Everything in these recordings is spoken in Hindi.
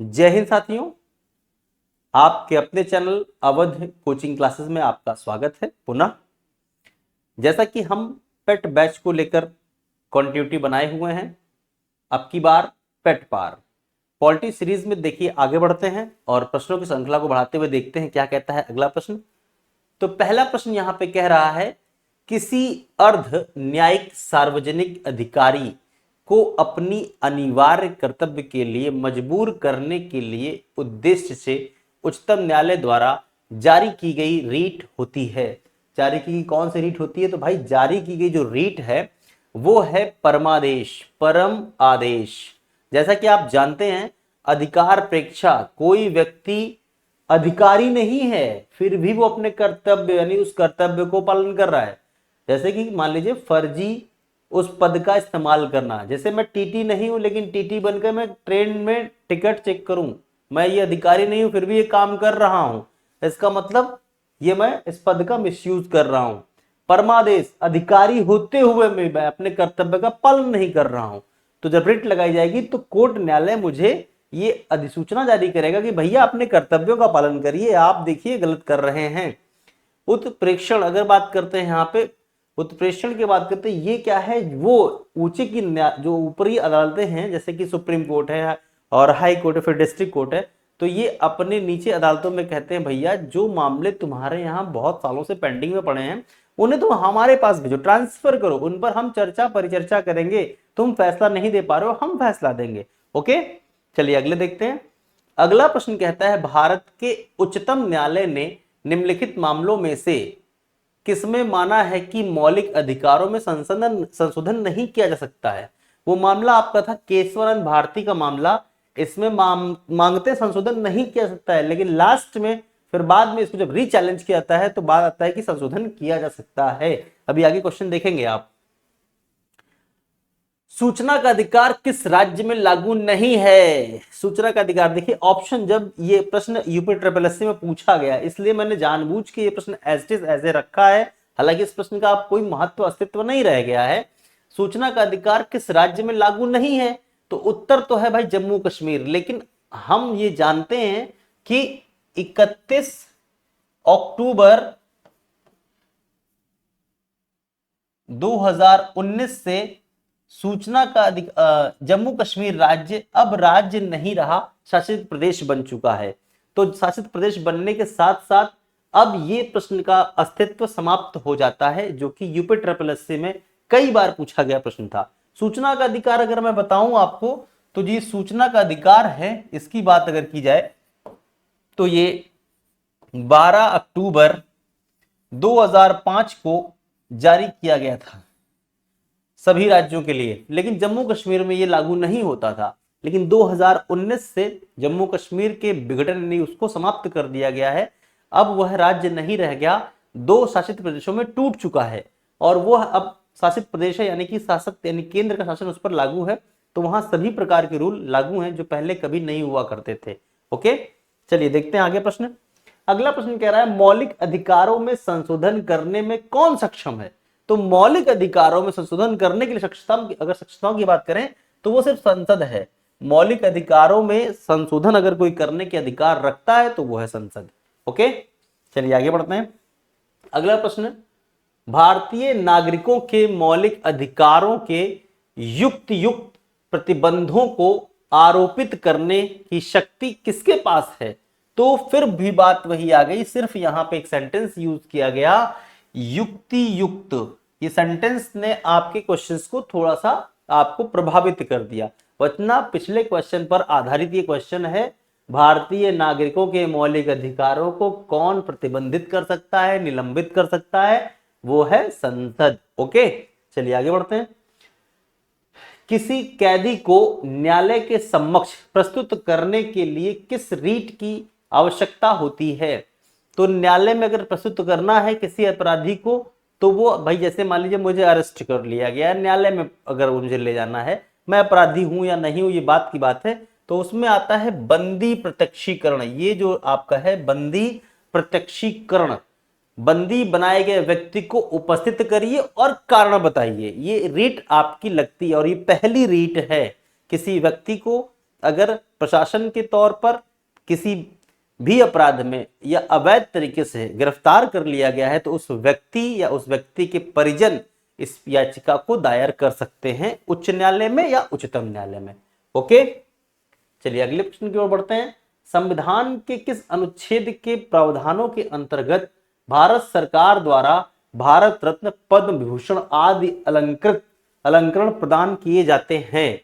जय हिंद साथियों, आपके अपने चैनल अवध कोचिंग क्लासेस में आपका स्वागत है पुनः। जैसा कि हम पेट बैच को लेकर कंटिन्यूटी बनाए हुए हैं, अब की बार पेट पार पॉलिटी सीरीज में देखिए आगे बढ़ते हैं और प्रश्नों की श्रृंखला को बढ़ाते हुए देखते हैं क्या कहता है अगला प्रश्न। तो पहला प्रश्न यहां पे कह रहा है, किसी अर्ध न्यायिक सार्वजनिक अधिकारी को अपनी अनिवार्य कर्तव्य के लिए मजबूर करने के लिए उद्देश्य से उच्चतम न्यायालय द्वारा जारी की गई रीट होती है। जारी की गई कौन सी रीट होती है? तो भाई जारी की गई जो रीट है वो है परमादेश, परम आदेश। जैसा कि आप जानते हैं, अधिकार प्रेक्षा कोई व्यक्ति अधिकारी नहीं है फिर भी वो अपने कर्तव्य यानी उस कर्तव्य को पालन कर रहा है। जैसे कि मान लीजिए फर्जी उस पद का इस्तेमाल करना, जैसे मैं टीटी नहीं हूं लेकिन टीटी बनकर मैं ट्रेन में टिकट चेक करूं, मैं ये अधिकारी नहीं हूं फिर भी ये काम कर रहा हूं, इसका मतलब ये मैं इस पद का मिसयूज कर रहा हूं। परमादेश, अधिकारी होते हुए मैं अपने कर्तव्य का पालन नहीं कर रहा हूं। तो जब रिट लगाई जाएगी तो कोर्ट न्यायालय मुझे ये अधिसूचना जारी करेगा कि भैया अपने कर्तव्यों का पालन करिए, आप देखिए गलत कर रहे हैं। उत्प्रेक्षण अगर बात करते हैं, यहाँ पे उत्प्रेक्षण की बात करते हैं, ये क्या है? वो ऊंचे की जो ऊपरी अदालतें हैं जैसे कि सुप्रीम कोर्ट है और हाई कोर्ट है, फिर डिस्ट्रिक्ट कोर्ट है, तो ये अपने नीचे अदालतों में कहते हैं भैया जो मामले तुम्हारे यहाँ बहुत सालों से पेंडिंग में पड़े हैं उन्हें तुम हमारे पास भेजो, ट्रांसफर करो, उन पर हम चर्चा परिचर्चा करेंगे, तुम फैसला नहीं दे पा रहे हो हम फैसला देंगे। ओके, चलिए अगले देखते हैं। अगला प्रश्न कहता है, भारत के उच्चतम न्यायालय ने निम्नलिखित मामलों में से किसमें माना है कि मौलिक अधिकारों में संशोधन नहीं किया जा सकता है? वो मामला आपका था केशवानंद भारती का मामला, इसमें मांगते संशोधन नहीं किया जा सकता है, लेकिन लास्ट में फिर बाद में इसको जब रीचैलेंज किया जाता है तो बात आता है कि संशोधन किया जा सकता है। अभी आगे क्वेश्चन देखेंगे आप। सूचना का अधिकार किस राज्य में लागू नहीं है? सूचना का अधिकार देखिए ऑप्शन, जब ये प्रश्न यूपी ट्रिपल एससी में पूछा गया इसलिए मैंने जानबूझ के ये प्रश्न एज इट इज ऐसे रखा है, हालांकि इस प्रश्न का कोई महत्व अस्तित्व नहीं रह गया है। सूचना का अधिकार किस राज्य में लागू नहीं है? तो उत्तर तो है भाई जम्मू कश्मीर, लेकिन हम ये जानते हैं कि 31 अक्टूबर 2019 से सूचना का जम्मू कश्मीर राज्य अब राज्य नहीं रहा, शासित प्रदेश बन चुका है। तो शासित प्रदेश बनने के साथ साथ अब ये प्रश्न का अस्तित्व समाप्त हो जाता है, जो कि यूपी ट्रिपल एससी में कई बार पूछा गया प्रश्न था। सूचना का अधिकार अगर मैं बताऊं आपको तो ये सूचना का अधिकार है, इसकी बात अगर की जाए तो ये 12 अक्टूबर 2005 को जारी किया गया था सभी राज्यों के लिए, लेकिन जम्मू कश्मीर में ये लागू नहीं होता था। लेकिन 2019 से जम्मू कश्मीर के विघटन ने उसको समाप्त कर दिया गया है, अब वह राज्य नहीं रह गया, 2 शासित प्रदेशों में टूट चुका है और वह अब शासित प्रदेश है, यानी कि शासक यानी केंद्र का शासन उस पर लागू है। तो वहां सभी प्रकार के रूल लागू हैं जो पहले कभी नहीं हुआ करते थे। ओके, चलिए देखते हैं आगे प्रश्न। अगला प्रश्न कह रहा है, मौलिक अधिकारों में संशोधन करने में कौन सक्षम है? तो मौलिक अधिकारों में संशोधन करने के लिए अगर सक्षमताओं की बात करें तो वो सिर्फ संसद है। मौलिक अधिकारों में संशोधन अगर कोई करने के अधिकार रखता है तो वो है संसद। ओके, चलिए आगे बढ़ते हैं। अगला प्रश्न, भारतीय नागरिकों के मौलिक अधिकारों के युक्त प्रतिबंधों को आरोपित करने की शक्ति किसके पास है? तो फिर भी बात वही आ गई, सिर्फ यहां पे एक सेंटेंस यूज किया गया, युक्ति युक्त। ये सेंटेंस ने आपके क्वेश्चंस को थोड़ा सा आपको प्रभावित कर दिया, वरना पिछले क्वेश्चन पर आधारित ये क्वेश्चन है, भारतीय नागरिकों के मौलिक अधिकारों को कौन प्रतिबंधित कर सकता है, निलंबित कर सकता है? वो है संसद। ओके, चलिए आगे बढ़ते हैं। किसी कैदी को न्यायालय के समक्ष प्रस्तुत करने के लिए किस रीट की आवश्यकता होती है? तो न्यायालय में अगर प्रस्तुत करना है किसी अपराधी को तो वो भाई, जैसे मान लीजिए मुझे अरेस्ट कर लिया गया, न्यायालय में अगर मुझे ले जाना है, मैं अपराधी हूं या नहीं हूं ये बात की बात है, तो उसमें आता है बंदी प्रत्यक्षीकरण। ये जो आपका है बंदी प्रत्यक्षीकरण, बंदी बनाए गए व्यक्ति को उपस्थित करिए और कारण बताइए, ये रीट आपकी लगती है और ये पहली रीट है किसी व्यक्ति को अगर प्रशासन के तौर पर किसी भी अपराध में या अवैध तरीके से गिरफ्तार कर लिया गया है तो उस व्यक्ति या उस व्यक्ति के परिजन इस याचिका को दायर कर सकते हैं उच्च न्यायालय में या उच्चतम न्यायालय में। ओके, चलिए अगले प्रश्न की ओर बढ़ते हैं। संविधान के किस अनुच्छेद के प्रावधानों के अंतर्गत भारत सरकार द्वारा भारत रत्न, पद्म विभूषण आदि अलंकरण प्रदान किए जाते हैं?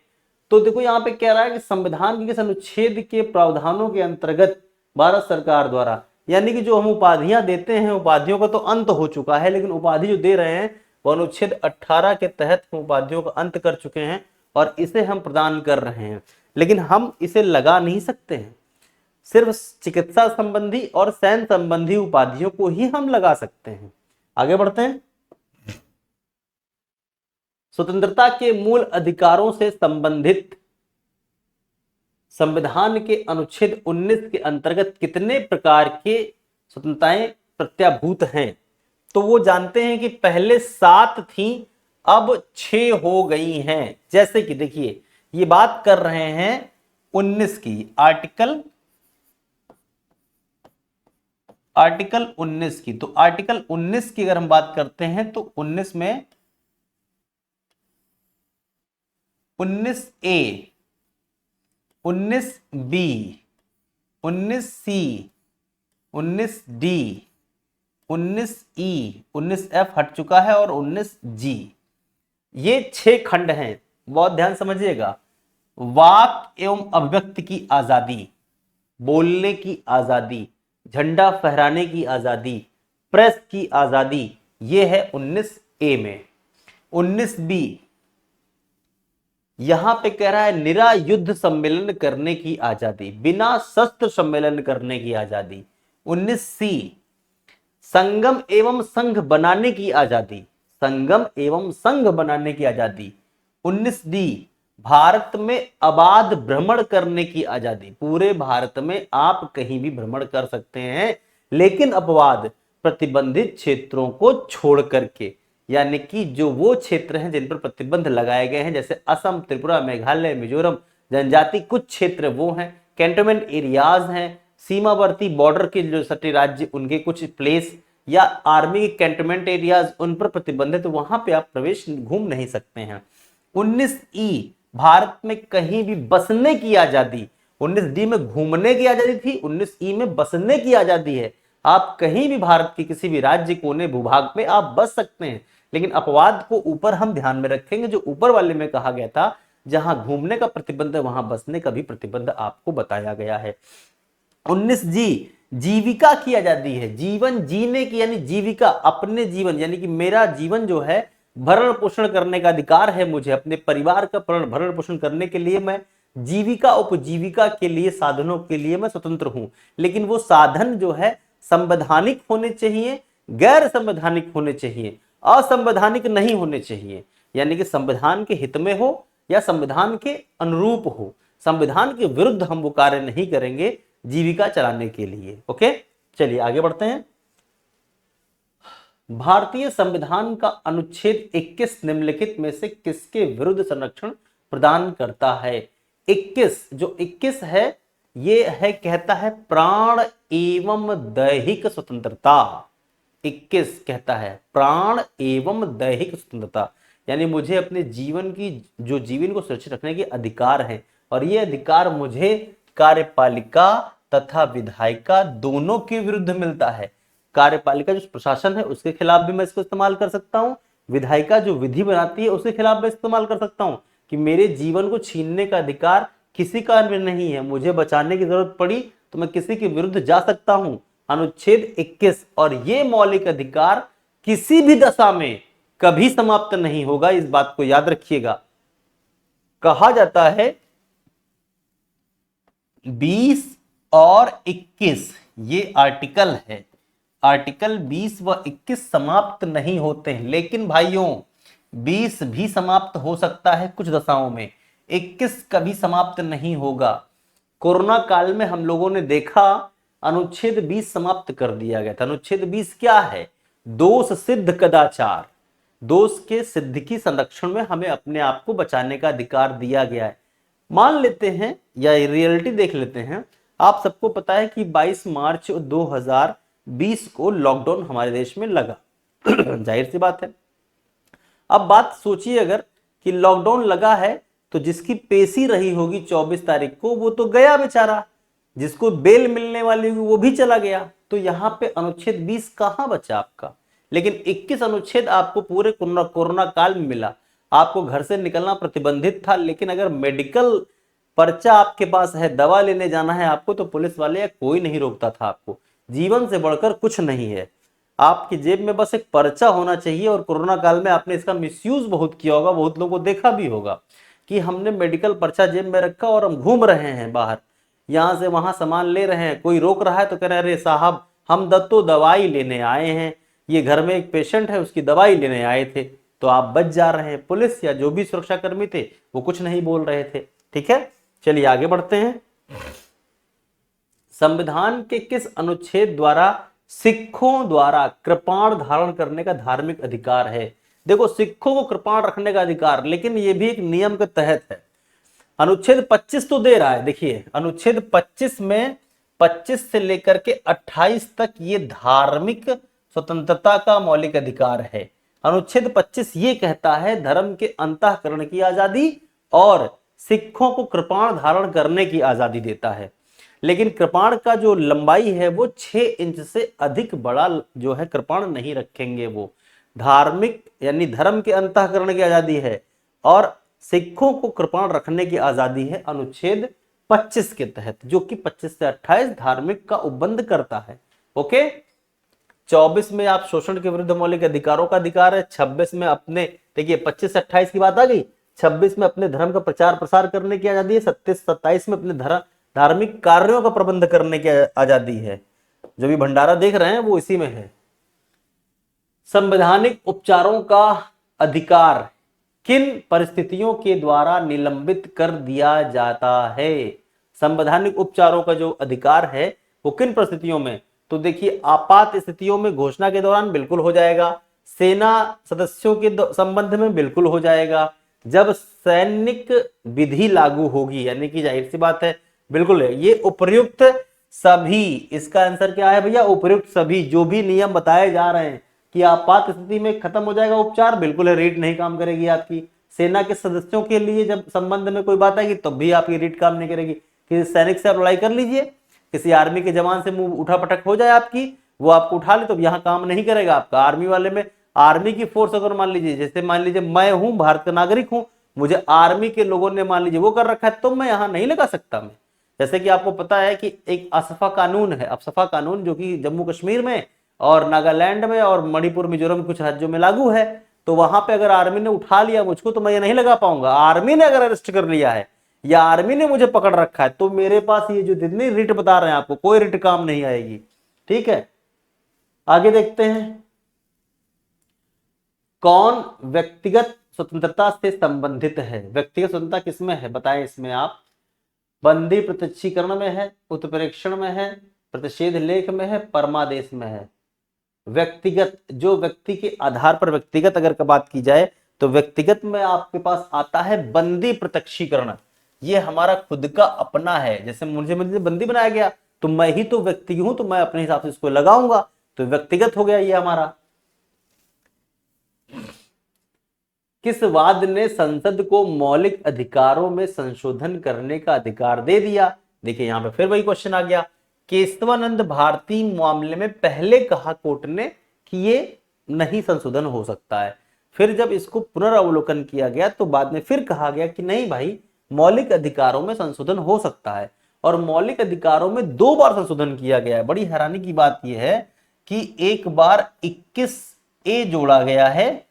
तो देखो यहाँ पे कह रहा है कि संविधान के किस अनुच्छेद के प्रावधानों के अंतर्गत भारत सरकार द्वारा, यानी कि जो हम उपाधियां देते हैं उपाधियों का तो अंत हो चुका है, लेकिन उपाधि जो दे रहे हैं वो अनुच्छेद 18 के तहत हम उपाधियों का अंत कर चुके हैं और इसे हम प्रदान कर रहे हैं, लेकिन हम इसे लगा नहीं सकते हैं। सिर्फ चिकित्सा संबंधी और सैन्य संबंधी उपाधियों को ही हम लगा सकते हैं। आगे बढ़ते हैं। स्वतंत्रता के मूल अधिकारों से संबंधित संविधान के अनुच्छेद 19 के अंतर्गत कितने प्रकार के स्वतंत्रताएं प्रत्याभूत हैं? तो वो जानते हैं कि पहले 7 थी, अब 6 हो गई हैं। जैसे कि देखिए ये बात कर रहे हैं 19 की, आर्टिकल 19 की। तो आर्टिकल 19 की अगर हम बात करते हैं तो 19 में 19A, 19B, 19C, 19D, 19E, 19F हट चुका है और 19G, ये 6 खंड हैं। बहुत ध्यान समझिएगा। वाक एवं अभिव्यक्ति की आजादी, बोलने की आजादी, झंडा फहराने की आजादी, प्रेस की आजादी, ये है 19A में। 19B यहां पे कह रहा है निरायुद्ध सम्मेलन करने की आजादी, बिना शस्त्र सम्मेलन करने की आजादी। 19C संगम एवं संघ बनाने की आजादी, संगम एवं संघ बनाने की आजादी। 19D भारत में अबाध भ्रमण करने की आजादी, पूरे भारत में आप कहीं भी भ्रमण कर सकते हैं, लेकिन अपवाद प्रतिबंधित क्षेत्रों को छोड़ करके, यानी कि जो वो क्षेत्र हैं जिन पर प्रतिबंध लगाए गए हैं, जैसे असम, त्रिपुरा, मेघालय, मिजोरम, जनजाति कुछ क्षेत्र वो हैं, कैंटोनमेंट एरियाज हैं, सीमावर्ती बॉर्डर के जो सटे राज्य उनके कुछ प्लेस या आर्मी के कैंटोनमेंट एरियाज उन पर प्रतिबंधित, तो वहां पे आप प्रवेश घूम नहीं सकते हैं। 19E भारत में कहीं भी बसने की आजादी, 19D में घूमने की आजादी थी, 19E में बसने की आजादी है। आप कहीं भी भारत के किसी भी राज्य कोने भूभाग पे आप बस सकते हैं, लेकिन अपवाद को ऊपर हम ध्यान में रखेंगे। जो ऊपर वाले में कहा गया था जहां घूमने का प्रतिबंध है वहां बसने का भी प्रतिबंध आपको बताया गया है। 19G जीविका की आजादी है, जीवन जीने की, यानी जीविका अपने जीवन, यानी कि मेरा जीवन जो है भरण पोषण करने का अधिकार है, मुझे अपने परिवार का भरण पोषण करने के लिए मैं जीविका उपजीविका के लिए साधनों के लिए मैं स्वतंत्र हूं, लेकिन वो साधन जो है संवैधानिक होने चाहिए, गैर संवैधानिक होने चाहिए, असंवैधानिक नहीं होने चाहिए, यानी कि संविधान के हित में हो या संविधान के अनुरूप हो। संविधान के विरुद्ध हम वो कार्य नहीं करेंगे जीविका चलाने के लिए। ओके, चलिए आगे बढ़ते हैं। भारतीय संविधान का अनुच्छेद 21 निम्नलिखित में से किसके विरुद्ध संरक्षण प्रदान करता है? 21 जो 21 है ये है, कहता है प्राण एवं दैहिक स्वतंत्रता। 21 कहता है प्राण एवं दैहिक स्वतंत्रता, यानी मुझे अपने जीवन की जो जीवन को सुरक्षित रखने के अधिकार है, और ये अधिकार मुझे कार्यपालिका तथा विधायिका दोनों के विरुद्ध मिलता है। कार्यपालिका जो प्रशासन है उसके खिलाफ भी मैं इसको इस्तेमाल कर सकता हूं, विधायिका जो विधि बनाती है उसके खिलाफ भी इस्तेमाल कर सकता हूं, कि मेरे जीवन को छीनने का अधिकार किसी का भी नहीं है, मुझे बचाने की जरूरत पड़ी तो मैं किसी के विरुद्ध जा सकता हूं। अनुच्छेद 21, और ये मौलिक अधिकार किसी भी दशा में कभी समाप्त नहीं होगा, इस बात को याद रखिएगा। कहा जाता है 20 और 21 ये आर्टिकल है, आर्टिकल 20 व 21 समाप्त नहीं होते हैं, लेकिन भाइयों 20 भी समाप्त हो सकता है कुछ दशाओं में, 21 कभी समाप्त नहीं होगा। कोरोना काल में हम लोगों ने देखा अनुच्छेद 20 समाप्त कर दिया गया था। अनुच्छेद 20 क्या है? दोष सिद्ध कदाचार, दोष के सिद्ध की संरक्षण में हमें अपने आप को बचाने का अधिकार दिया गया है। मान लेते हैं या रियलिटी देख लेते हैं। आप सबको पता है कि 22 मार्च 2020 को लॉकडाउन हमारे देश में लगा। जाहिर सी बात है। अब बात सोचिए अगर कि लॉकडाउन लगा है तो जिसकी पेशी रही होगी 24 तारीख को वो तो गया बेचारा, जिसको बेल मिलने वाली होगी वो भी चला गया। तो यहां पे अनुच्छेद 20 कहां बचा आपका। लेकिन 21 अनुच्छेद आपको पूरे कोरोना काल में मिला। आपको घर से निकलना प्रतिबंधित था, लेकिन अगर मेडिकल पर्चा आपके पास है, दवा लेने जाना है आपको, तो पुलिस वाले या कोई नहीं रोकता था आपको। जीवन से बढ़कर कुछ नहीं है। आपकी जेब में बस एक पर्चा होना चाहिए। और कोरोना काल में आपने इसका मिसयूज बहुत किया होगा, बहुत लोगों को देखा भी होगा कि हमने मेडिकल पर्चा जेब में रखा और हम घूम रहे हैं बाहर, यहां से वहां सामान ले रहे हैं, कोई रोक रहा है तो कह रहे अरे साहब हम तो दवाई लेने आए हैं, ये घर में एक पेशेंट है उसकी दवाई लेने आए थे। तो आप बच जा रहे हैं। पुलिस या जो भी सुरक्षा कर्मी थे वो कुछ नहीं बोल रहे थे। ठीक है, चलिए आगे बढ़ते हैं। संविधान के किस अनुच्छेद द्वारा सिखों द्वारा कृपाण धारण करने का धार्मिक अधिकार है। देखो, सिखों को कृपाण रखने का अधिकार, लेकिन यह भी एक नियम के तहत है। अनुच्छेद 25 तो दे रहा है। देखिए अनुच्छेद 25 में 25 से लेकर के 28 तक ये धार्मिक स्वतंत्रता का मौलिक अधिकार है। अनुच्छेद 25 ये कहता है धर्म के अंतःकरण की आजादी और सिखों को कृपाण धारण करने की आजादी देता है। लेकिन कृपाण का जो लंबाई है वो 6 इंच से अधिक बड़ा जो है कृपाण नहीं रखेंगे। वो धार्मिक यानी धर्म के अंतःकरण की आजादी है और सिखों को कृपाण रखने की आजादी है अनुच्छेद 25 के तहत, जो कि 25 से 28 धार्मिक का उपबंध करता है। ओके, 24 में आप शोषण के विरुद्ध मौलिक अधिकारों का अधिकार है। 26 में अपने, देखिए 25 से 28 की बात आ गई। 26 में अपने धर्म का प्रचार प्रसार करने की आजादी है। 27 में अपने धार्मिक कार्यों का प्रबंध करने की आजादी है। जो भी भंडारा देख रहे हैं वो इसी में है। संवैधानिक उपचारों का अधिकार किन परिस्थितियों के द्वारा निलंबित कर दिया जाता है। संवैधानिक उपचारों का जो अधिकार है वो किन परिस्थितियों में, तो देखिए आपात स्थितियों में घोषणा के दौरान बिल्कुल हो जाएगा। सेना सदस्यों के संबंध में बिल्कुल हो जाएगा। जब सैनिक विधि लागू होगी, यानी कि जाहिर सी बात है बिल्कुल है। ये उपयुक्त सभी, इसका आंसर क्या है भैया, उपयुक्त सभी। जो भी नियम बताए जा रहे हैं कि आपात स्थिति में खत्म हो जाएगा उपचार, बिल्कुल है, रीट नहीं काम करेगी आपकी। सेना के सदस्यों के लिए जब संबंध में कोई बात आएगी तब भी आपकी रीट काम नहीं करेगी। किसी सैनिक से आप लड़ाई कर लीजिए, किसी आर्मी के जवान से मुंह उठा पटक हो जाए आपकी, वो आपको उठा ले तो यहाँ काम नहीं करेगा आपका। आर्मी वाले में, आर्मी की फोर्स अगर मान लीजिए, जैसे मान लीजिए मैं हूं, भारत का नागरिक हूं, मुझे आर्मी के लोगों ने मान लीजिए वो कर रखा है, तो मैं यहां नहीं लगा सकता। मैं, जैसे कि आपको पता है कि एक असफा कानून है, अफसफा कानून, जो कि जम्मू कश्मीर में और नागालैंड में और मणिपुर मिजोरम कुछ राज्यों में लागू है। तो वहां पे अगर आर्मी ने उठा लिया मुझको तो मैं ये नहीं लगा पाऊंगा। आर्मी ने अगर अरेस्ट कर लिया है या आर्मी ने मुझे पकड़ रखा है तो मेरे पास ये जो जितनी रिट बता रहे हैं आपको, कोई रिट काम नहीं आएगी। ठीक है, आगे देखते हैं। कौन व्यक्तिगत स्वतंत्रता से संबंधित है। व्यक्तिगत स्वतंत्रता किसमें है बताएं इसमें आप। बंदी प्रत्यक्षीकरण में है, उत्प्रेक्षण में है, प्रतिषेध लेख में है, परमादेश में है। व्यक्तिगत, जो व्यक्ति के आधार पर व्यक्तिगत अगर बात की जाए तो व्यक्तिगत में आपके पास आता है बंदी प्रत्यक्षीकरण। ये हमारा खुद का अपना है। जैसे मुझे बंदी बनाया गया तो मैं ही तो व्यक्ति हूं, तो मैं अपने हिसाब से इसको लगाऊंगा, तो व्यक्तिगत हो गया ये हमारा। किस वाद ने संसद को मौलिक अधिकारों में संशोधन करने का अधिकार दे दिया। देखिए यहां पे फिर वही क्वेश्चन आ गया। केशवानंद भारती मामले में पहले कहा कोर्ट ने कि ये नहीं संशोधन हो सकता है। फिर जब इसको पुनर्वलोकन किया गया तो बाद में फिर कहा गया कि नहीं भाई, मौलिक अधिकारों में संशोधन हो सकता है। और मौलिक अधिकारों में 2 बार संशोधन किया गया है। बड़ी हैरानी की बात यह है कि एक बार 21A जोड़ा गया है,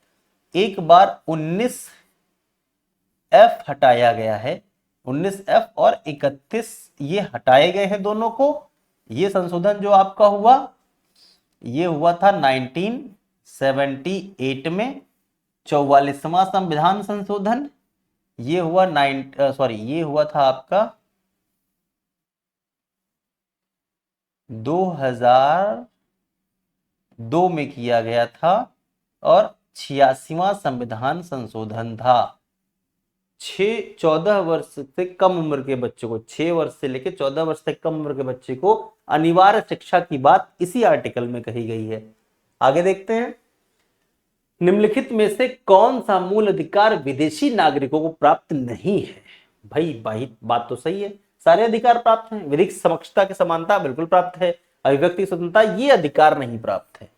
एक बार 19F हटाया गया है। 19F और 31 ये हटाए गए हैं दोनों को। ये संशोधन जो आपका हुआ ये हुआ था 1978 में, 44वां संविधान संशोधन। ये हुआ ये हुआ था आपका 2002 में किया गया था। और 86वां संविधान संशोधन था 14 वर्ष से कम उम्र के बच्चों को, 6 वर्ष से लेकर 14 वर्ष तक कम उम्र के बच्चे को अनिवार्य शिक्षा की बात इसी आर्टिकल में कही गई है। आगे देखते हैं, निम्नलिखित में से कौन सा मूल अधिकार विदेशी नागरिकों को प्राप्त नहीं है? भाई बात तो सही है, सारे अधिकार प्राप्त हैं। विधिक समक्षता की समानता बिल्कुल प्राप्त है। अभिव्यक्ति की स्वतंत्रता ये अधिकार नहीं प्राप्त है,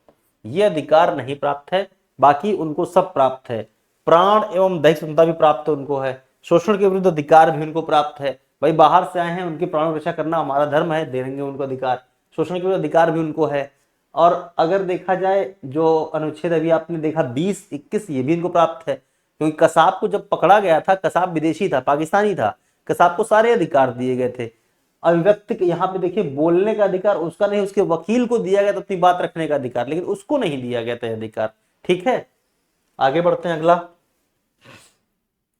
ये अधिकार नहीं प्राप्त है, बाकी उनको सब प्राप्त है। प्राण एवं दैहिक स्वतंत्रता भी प्राप्त उनको है। शोषण के विरुद्ध अधिकार भी उनको प्राप्त है। भाई बाहर से आए हैं, उनकी प्राण रक्षा करना हमारा धर्म है, देंगे उनको अधिकार। शोषण के विरुद्ध अधिकार भी उनको है। और अगर देखा जाए जो अनुच्छेद अभी आपने देखा 20, 21, ये भी इनको प्राप्त है, क्योंकि कसाब को जब पकड़ा गया था, कसाब विदेशी था, पाकिस्तानी था, कसाब को सारे अधिकार दिए गए थे। अभिव्यक्ति यहाँ पे देखिए, बोलने का अधिकार उसका नहीं, उसके वकील को दिया गया था अपनी बात रखने का अधिकार, लेकिन उसको नहीं दिया गया था अधिकार। ठीक है, आगे बढ़ते हैं। अगला,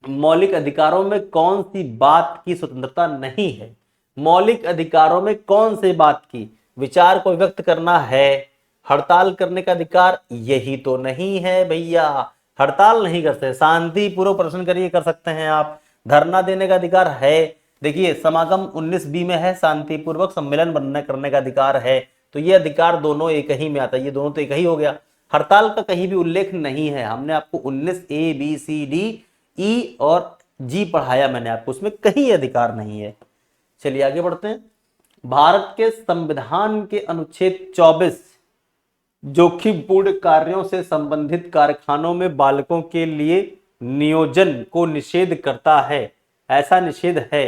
मौलिक अधिकारों में कौन सी बात की स्वतंत्रता नहीं है? मौलिक अधिकारों में कौन सी बात की? विचार को व्यक्त करना है, हड़ताल करने का अधिकार यही तो नहीं है भैया, हड़ताल नहीं कर सकते, शांतिपूर्वक प्रदर्शन करिए, कर सकते हैं आप। धरना देने का अधिकार है, देखिए समागम 19B में है, शांतिपूर्वक सम्मेलन करने का अधिकार है, तो ये अधिकार दोनों एक ही में आता है, ये दोनों तो एक ही हो गया। हड़ताल का कहीं भी उल्लेख नहीं है, हमने आपको 19A B C D E और G पढ़ाया मैंने आपको, उसमें कहीं अधिकार नहीं है। चलिए आगे बढ़ते हैं। भारत के संविधान के अनुच्छेद 24 जोखिमपूर्ण कार्यों से संबंधित कारखानों में बालकों के लिए नियोजन को निषेध करता है। ऐसा निषेध है,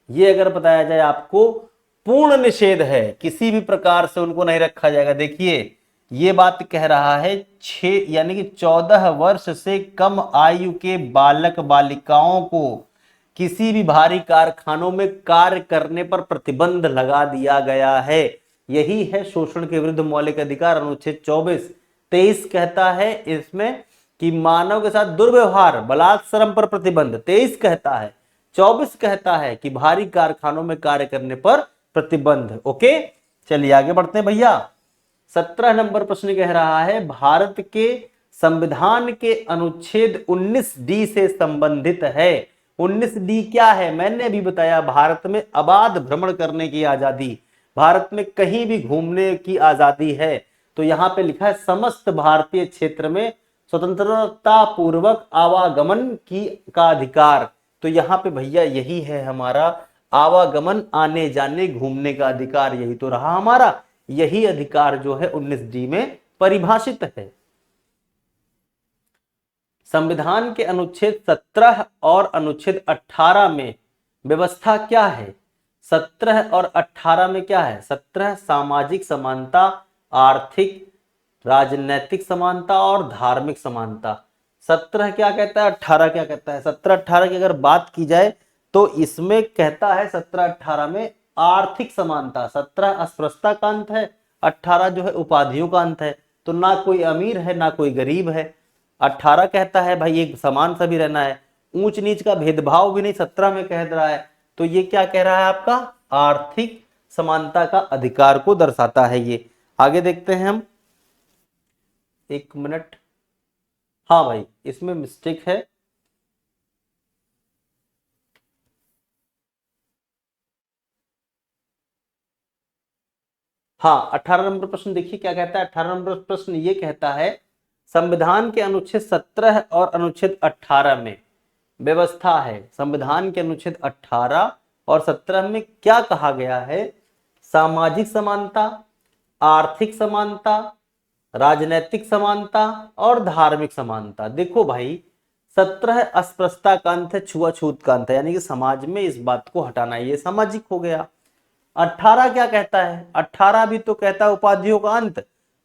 ये अगर बताया जाए आपको, पूर्ण निषेध है, किसी भी प्रकार से उनको नहीं रखा जाएगा। देखिए ये बात कह रहा है 6 यानी कि 14 वर्ष से कम आयु के बालक बालिकाओं को किसी भी भारी कारखानों में कार्य करने पर प्रतिबंध लगा दिया गया है। यही है शोषण के विरुद्ध मौलिक अधिकार अनुच्छेद 24। 23 कहता है इसमें कि मानव के साथ दुर्व्यवहार बलात्सर्म पर प्रतिबंध, 23 कहता है। 24 कहता है कि भारी कारखानों में कार्य करने पर प्रतिबंध। ओके, चलिए आगे बढ़ते हैं भैया। 17 नंबर प्रश्न कह रहा है, भारत के संविधान के अनुच्छेद 19D से संबंधित है। 19D क्या है? मैंने अभी बताया, भारत में अबाध भ्रमण करने की आजादी, भारत में कहीं भी घूमने की आजादी है। तो यहाँ पे लिखा है समस्त भारतीय क्षेत्र में स्वतंत्रता पूर्वक आवागमन की का अधिकार। तो यहाँ पे भैया यही है हमारा आवागमन, आने जाने घूमने का अधिकार, यही तो रहा हमारा। यही अधिकार जो है 19D में परिभाषित है। संविधान के अनुच्छेद 17 और अनुच्छेद 18 में व्यवस्था क्या है? 17 और 18 में क्या है? 17 सामाजिक समानता, आर्थिक राजनैतिक समानता और धार्मिक समानता। 17 क्या कहता है, 18 क्या कहता है? 17-18 की अगर बात की जाए तो इसमें कहता है 17-18 में आर्थिक समानता। 17 अस्पृश्यता का अंत है, 18 जो है उपाधियों का अंत है। तो ना कोई अमीर है ना कोई गरीब है। 18 कहता है भाई एक समान सभी रहना है, ऊंच नीच का भेदभाव भी नहीं, 17 में कह रहा है। तो ये क्या कह रहा है आपका? आर्थिक समानता का अधिकार को दर्शाता है ये। आगे देखते हैं हम, एक मिनट। हाँ भाई इसमें मिस्टेक है। हाँ 18 नंबर प्रश्न देखिए क्या कहता है। 18 नंबर प्रश्न ये कहता है, संविधान के अनुच्छेद 17 और अनुच्छेद 18 में व्यवस्था है। संविधान के अनुच्छेद 18 और 17 में क्या कहा गया है? सामाजिक समानता, आर्थिक समानता, राजनैतिक समानता और धार्मिक समानता। देखो भाई 17 अस्पृश्यता का अंत है, छुआछूत का अंत है, यानी कि समाज में इस बात को हटाना, ये सामाजिक हो गया। 18 क्या कहता है? 18 भी तो कहता है उपाधियों का अंत,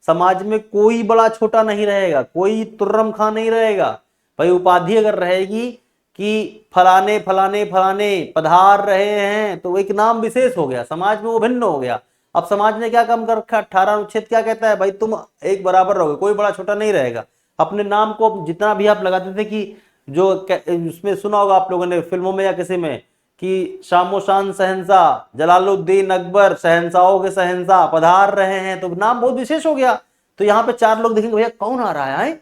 समाज में कोई बड़ा छोटा नहीं रहेगा, कोई तुर्रम खां नहीं रहेगा। भाई उपाधि अगर रहेगी कि फलाने फलाने फलाने पधार रहे हैं तो एक नाम विशेष हो गया, समाज में वो भिन्न हो गया। अब समाज ने क्या कम कर रखा? 18 अनुच्छेद क्या कहता है? भाई तुम एक बराबर रहोगे, कोई बड़ा छोटा नहीं रहेगा। अपने नाम को जितना भी आप लगाते थे कि जो उसमें सुना होगा आप लोगों ने फिल्मों में या किसी में कि शामोशान शहंशाह जलालुद्दीन अकबर शहंशाहों के शहंशाह पधार रहे हैं, तो नाम बहुत विशेष हो गया। तो यहाँ पे 4 लोग देखेंगे भैया कौन आ रहा है,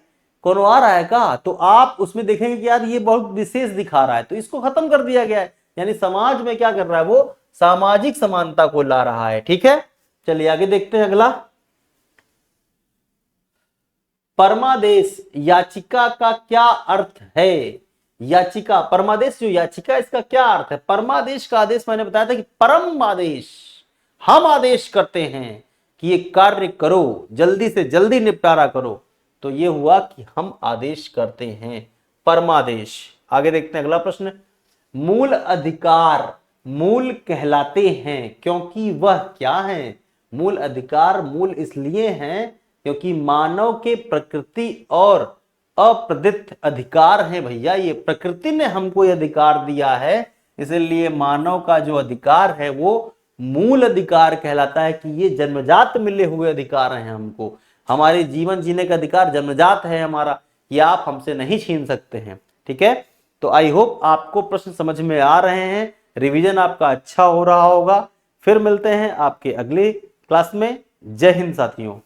कोनो आ रहा है का, तो आप उसमें देखेंगे कि यार ये बहुत विशेष दिखा रहा है, तो इसको खत्म कर दिया गया है। यानी समाज में क्या कर रहा है, वो सामाजिक समानता को ला रहा है। ठीक है, चलिए आगे देखते हैं अगला। परमादेश याचिका का क्या अर्थ है? याचिका, परमादेश जो याचिका, इसका क्या अर्थ है? परमादेश का आदेश मैंने बताया था कि परम आदेश, हम आदेश करते हैं कि ये कार्य करो, जल्दी से जल्दी निपटारा करो, तो ये हुआ कि हम आदेश करते हैं, परमादेश। आगे देखते हैं अगला प्रश्न। मूल अधिकार मूल कहलाते हैं क्योंकि वह क्या है? मूल अधिकार मूल इसलिए हैं क्योंकि मानव के प्रकृति और अप्रदत्त अधिकार हैं भैया, ये प्रकृति ने हमको ये अधिकार दिया है, इसलिए मानव का जो अधिकार है वो मूल अधिकार कहलाता है कि ये जन्मजात मिले हुए अधिकार हैं हमको। हमारे जीवन जीने का अधिकार जन्मजात है हमारा, ये आप हमसे नहीं छीन सकते हैं। ठीक है, तो आई होप आपको प्रश्न समझ में आ रहे हैं, रिवीजन आपका अच्छा हो रहा होगा। फिर मिलते हैं आपके अगले क्लास में। जय हिंद साथियों।